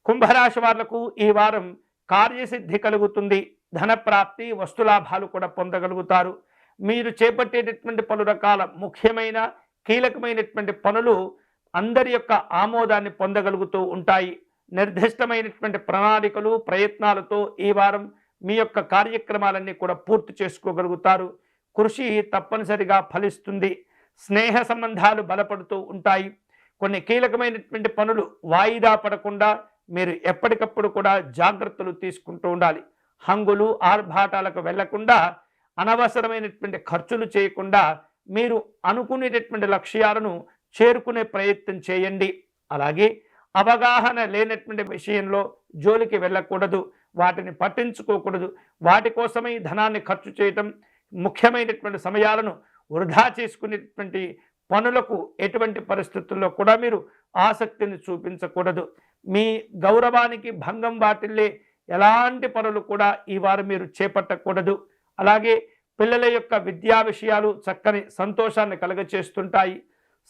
కుంభరాశి వాళ్లకు ఈ వారం కార్యసిద్ధి కలుగుతుంది. ధనప్రాప్తి, వస్తులాభాలు కూడా పొందగలుగుతారు. మీరు చేపట్టేటటువంటి పలు రకాల ముఖ్యమైన కీలకమైనటువంటి పనులు అందరి యొక్క ఆమోదాన్ని పొందగలుగుతూ ఉంటాయి. నిర్దిష్టమైనటువంటి ప్రణాళికలు, ప్రయత్నాలతో ఈ వారం మీ యొక్క కార్యక్రమాలన్నీ కూడా పూర్తి చేసుకోగలుగుతారు. కృషి తప్పనిసరిగా ఫలిస్తుంది. స్నేహ సంబంధాలు బలపడుతూ ఉంటాయి. కొన్ని కీలకమైనటువంటి పనులు వాయిదా పడకుండా మీరు ఎప్పటికప్పుడు కూడా జాగ్రత్తలు తీసుకుంటూ ఉండాలి. హంగులు ఆర్భాటాలకు వెళ్లకుండా, అనవసరమైనటువంటి ఖర్చులు చేయకుండా మీరు అనుకునేటటువంటి లక్ష్యాలను చేరుకునే ప్రయత్నం చేయండి. అలాగే అవగాహన లేనటువంటి విషయంలో జోలికి వెళ్ళకూడదు, వాటిని పట్టించుకోకూడదు. వాటి కోసమై ధనాన్ని ఖర్చు చేయటం, ముఖ్యమైనటువంటి సమయాలను వృధా చేసుకునేటువంటి పనులకు ఎటువంటి పరిస్థితుల్లో కూడా మీరు ఆసక్తిని చూపించకూడదు. మీ గౌరవానికి భంగం వాటిల్లే ఎలాంటి పనులు కూడా ఈ వారం మీరు చేపట్టకూడదు. అలాగే పిల్లల యొక్క విద్యా విషయాలు చక్కని సంతోషాన్ని కలుగచేస్తుంటాయి.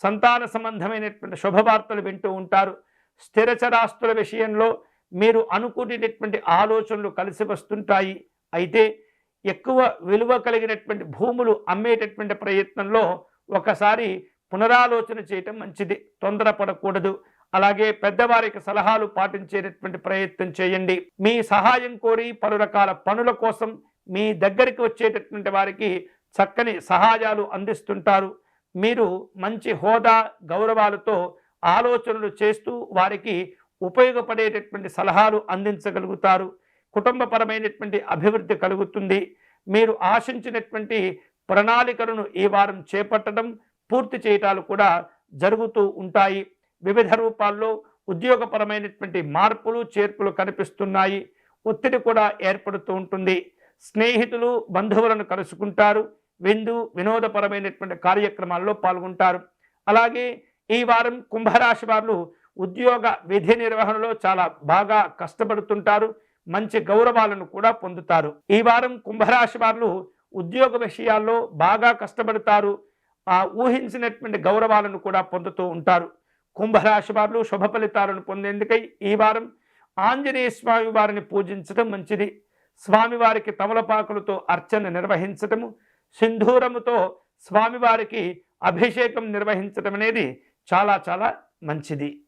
సంతాన సంబంధమైనటువంటి శుభవార్తలు వింటూ ఉంటారు. స్థిరచరాస్తుల విషయంలో మీరు అనుకునేటటువంటి ఆలోచనలు కలిసి వస్తుంటాయి. అయితే ఎక్కువ విలువ కలిగినటువంటి భూములు అమ్మేటటువంటి ప్రయత్నంలో ఒకసారి పునరాలోచన చేయటం మంచిది. తొందరపడకూడదు. అలాగే పెద్దవారికి సలహాలు పాటించేటటువంటి ప్రయత్నం చేయండి. మీ సహాయం కోరి పలు రకాల పనుల కోసం మీ దగ్గరికి వచ్చేటటువంటి వారికి చక్కని సహాయాలు అందిస్తుంటారు. మీరు మంచి హోదా, గౌరవాలతో ఆలోచనలు చేస్తూ వారికి ఉపయోగపడేటటువంటి సలహాలు అందించగలుగుతారు. కుటుంబపరమైనటువంటి అభివృద్ధి కలుగుతుంది. మీరు ఆశించినటువంటి ప్రణాళికలను ఈ వారం చేపట్టడం, పూర్తి చేయటాలు కూడా జరుగుతూ ఉంటాయి. వివిధ రూపాల్లో ఉద్యోగపరమైనటువంటి మార్పులు, చేర్పులు కనిపిస్తున్నాయి. ఒత్తిడి కూడా ఏర్పడుతూ ఉంటుంది. స్నేహితులు, బంధువులను కలుసుకుంటారు. విందు వినోదపరమైనటువంటి కార్యక్రమాల్లో పాల్గొంటారు. అలాగే ఈ వారం కుంభరాశి వారు ఉద్యోగ విధి నిర్వహణలో చాలా బాగా కష్టపడుతుంటారు. మంచి గౌరవాలను కూడా పొందుతారు. ఈ వారం కుంభరాశి వారు ఉద్యోగ విషయాల్లో బాగా కష్టపడతారు. ఊహించినటువంటి గౌరవాలను కూడా పొందుతూ ఉంటారు. కుంభరాశి వారు శుభ ఫలితాలను పొందేందుకై ఈ వారం ఆంజనేయ స్వామి వారిని పూజించడం మంచిది. స్వామివారికి తమలపాకులతో అర్చన నిర్వహించటము, సింధూరముతో స్వామివారికి అభిషేకం నిర్వహించడం అనేది చాలా చాలా మంచిది.